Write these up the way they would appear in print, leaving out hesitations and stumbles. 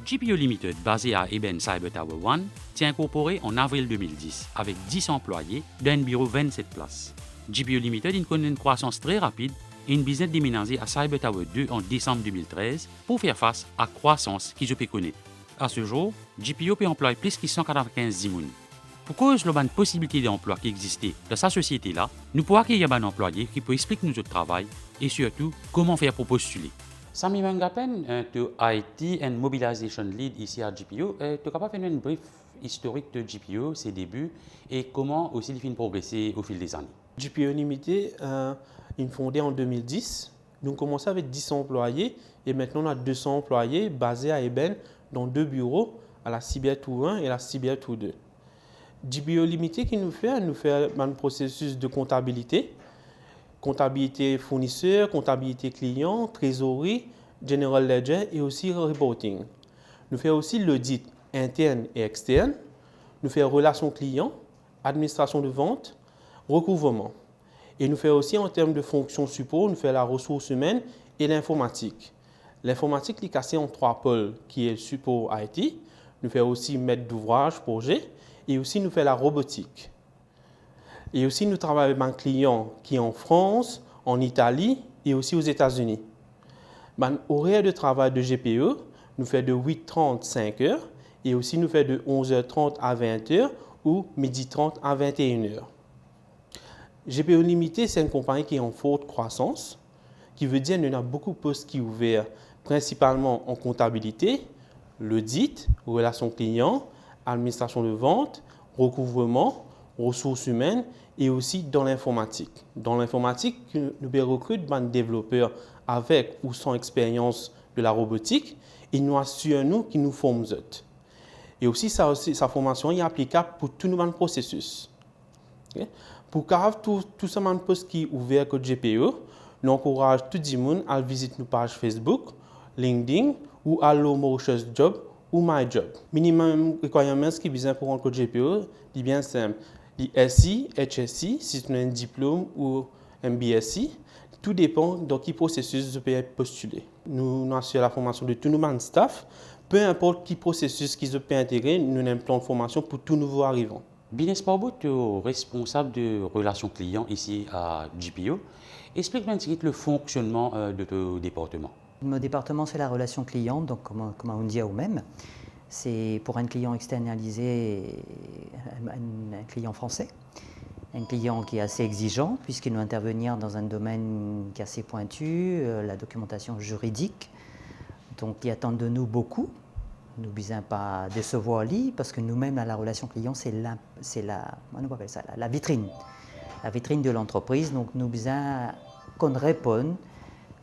GPO Limited, basé à Eben Cyber Tower 1, s'est incorporé en avril 2010 avec 10 employés d'un bureau 27 places. GPO Limited connaît une croissance très rapide et une business déménagée à Cyber Tower 2 en décembre 2013 pour faire face à la croissance qu'ils ont connaître. À ce jour, GPO peut employer plus de 195 personnes. Pour cause de la possibilité d'emploi qui existait dans sa société-là, nous pouvons accueillir un employé qui peut expliquer notre travail et surtout comment faire pour postuler. Sami Mangapen, tu IT and Mobilization Lead ici à GPO. Tu es capable de faire une brief historique de GPO, ses débuts et comment aussi il finit progresser au fil des années. GPO Limited, il est fondé en 2010. Nous avons commencé avec 10 employés et maintenant on a 200 employés basés à Eben dans 2 bureaux, à la Cyber Tour 1 et la Cyber Tour 2. GPO Limited qui nous fait un processus de comptabilité fournisseur, comptabilité client, trésorerie, general ledger et aussi reporting. Nous faisons aussi l'audit interne et externe. Nous faisons relations clients, administration de vente, recouvrement. Et nous faisons aussi en termes de fonctions support, nous faisons la ressource humaine et l'informatique. L'informatique est cassée en 3 pôles, qui est le support IT. Nous faisons aussi maître d'ouvrage, projet, et aussi nous faisons la robotique. Et aussi, nous travaillons avec un client qui est en France, en Italie et aussi aux États-Unis. L'horaire de travail de GPE nous fait de 8h30 à 5h et aussi nous fait de 11h30 à 20h ou 12h30 à 21h. GPE Limited, c'est une compagnie qui est en forte croissance, qui veut dire qu'il y a beaucoup de postes qui sont ouverts, principalement en comptabilité, l'audit, relations clients, administration de vente, recouvrement, ressources humaines et aussi dans l'informatique. Dans l'informatique, nous recrutons des développeurs avec ou sans expérience de la robotique et nous assurons qu'ils nous forment. Et aussi, sa formation est applicable pour tout le processus. Okay? Pour avoir tout ce poste qui est ouvert que GPE, nous encourageons tout le monde à visiter nos pages Facebook, LinkedIn ou Allo Mauritius Job ou My Job. Minimum requirements qui besoin pour un code GPE, c'est bien simple. Les SI, HSI, si tu as un diplôme ou un BSc, tout dépend de quel processus vous pouvez postuler. Nous assurons la formation de tout le staff, peu importe quel processus qu'ils peuvent intégrer, nous avons un plan de formation pour tout nouveau arrivant. Business Parbo, tu es responsable de relations clients ici à GPO. Explique-moi le fonctionnement de ton département. Mon département, c'est la relation client, donc comme on dit à vous-même. C'est pour un client externalisé, un client français, un client qui est assez exigeant puisqu'il doit intervenir dans un domaine qui est assez pointu, la documentation juridique. Donc, il attend de nous beaucoup. Nous ne visons pas décevoir lui parce que nous-mêmes, la relation client, c'est la vitrine. La vitrine de l'entreprise. Donc, nous visons qu'on réponde,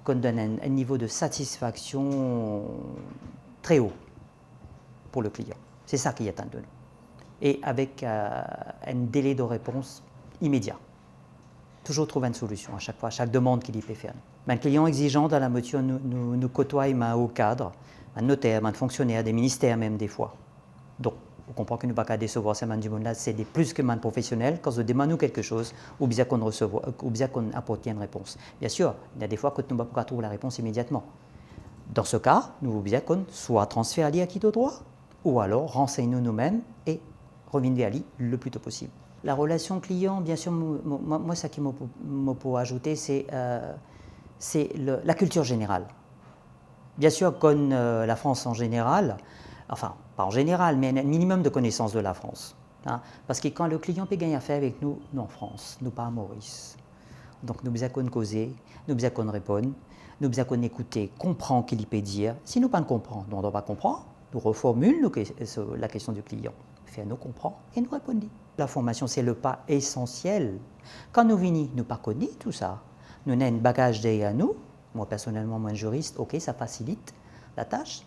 qu'on donne un niveau de satisfaction très haut pour le client. C'est ça qui attend de nous. Et avec un délai de réponse immédiat. Toujours trouver une solution à chaque fois, à chaque demande qu'il peut faire. Un client exigeant dans la mesure nous côtoie un haut cadre, un notaire, un fonctionnaire, des ministères même des fois. Donc, on comprend que nous ne pouvons pas décevoir ces du monde-là, c'est plus que un professionnel. Quand on demande quelque chose, ou bien qu'on apporte une réponse. Bien sûr, il y a des fois que nous ne pouvons pas trouver la réponse immédiatement. Dans ce cas, nous voulons bien qu'on soit transféré à qui de droit, ou alors renseigne-nous nous-mêmes et revenez à lui le plus tôt possible. La relation client, bien sûr, moi, ce qui me peut ajouter, c'est la culture générale. Bien sûr, comme la France en général, enfin, pas en général, mais un minimum de connaissance de la France. Hein, parce que quand le client peut gagner affaire avec nous, nous en France, nous pas à Maurice. Donc, nous besoin de causer, nous besoin qu'on réponde, nous besoin qu'on écoute, comprend ce qu'il peut dire. Si nous ne comprenons pas, nous ne doit pas comprendre. Nous reformulons la question du client. Faire-nous comprendre et nous répondre. La formation, c'est le pas essentiel. Quand nous venons, nous ne connaissons pas tout ça. Nous avons un bagage derrière nous. Moi, personnellement, moi, juriste, ok, ça facilite la tâche.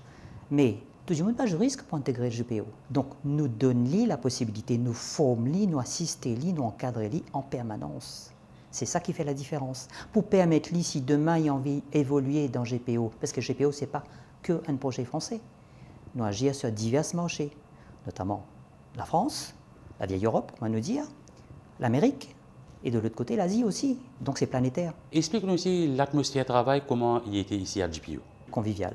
Mais tout le monde n'est pas juriste pour intégrer le GPO. Donc, nous donnons la possibilité, nous formons, nous assistons, nous encadrons en permanence. C'est ça qui fait la différence. Pour permettre, si demain, il a envie d'évoluer dans GPO, parce que GPO, ce n'est pas qu'un projet français. Nous agir sur divers marchés, notamment la France, la vieille Europe, on va nous dire, l'Amérique, et de l'autre côté, l'Asie aussi. Donc c'est planétaire. Explique-nous aussi l'atmosphère de travail, comment il était ici à GPO. Convivial,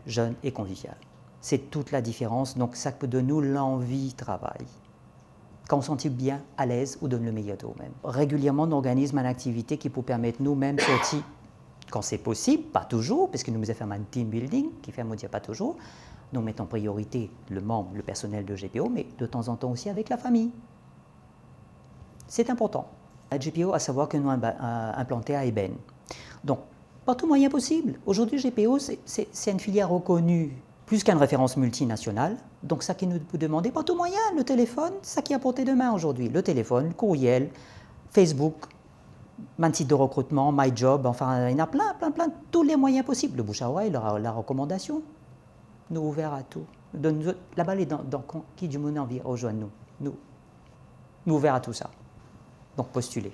jeune et convivial. C'est toute la différence. Donc, ça peut donner nous l'envie de travail. Quand on se sent bien, à l'aise ou donne le meilleur de nous-mêmes. Régulièrement, on organise une activité qui peut permettre nous-mêmes de sortir, quand c'est possible, pas toujours, parce que nous avons fait un team building, qui fait, dire pas toujours. Nous mettons en priorité le membre, le personnel de GPO, mais de temps en temps aussi avec la famille. C'est important. À GPO, à savoir que nous sommes implantés à Eben. Donc, par tout moyen possible. Aujourd'hui, GPO, c'est une filière reconnue plus qu'une référence multinationale. Donc, ça qui nous peut demander par tout moyen, le téléphone, ça qui est à portée de main aujourd'hui. Le téléphone, le courriel, Facebook, un site de recrutement, MyJob, enfin, il y en a plein, tous les moyens possibles. Le bouche à oreille, la recommandation. Nous ouverts à tout. La balle est dans qui du monde envie rejoindre nous. Nous ouverts à tout ça. Donc, postulez.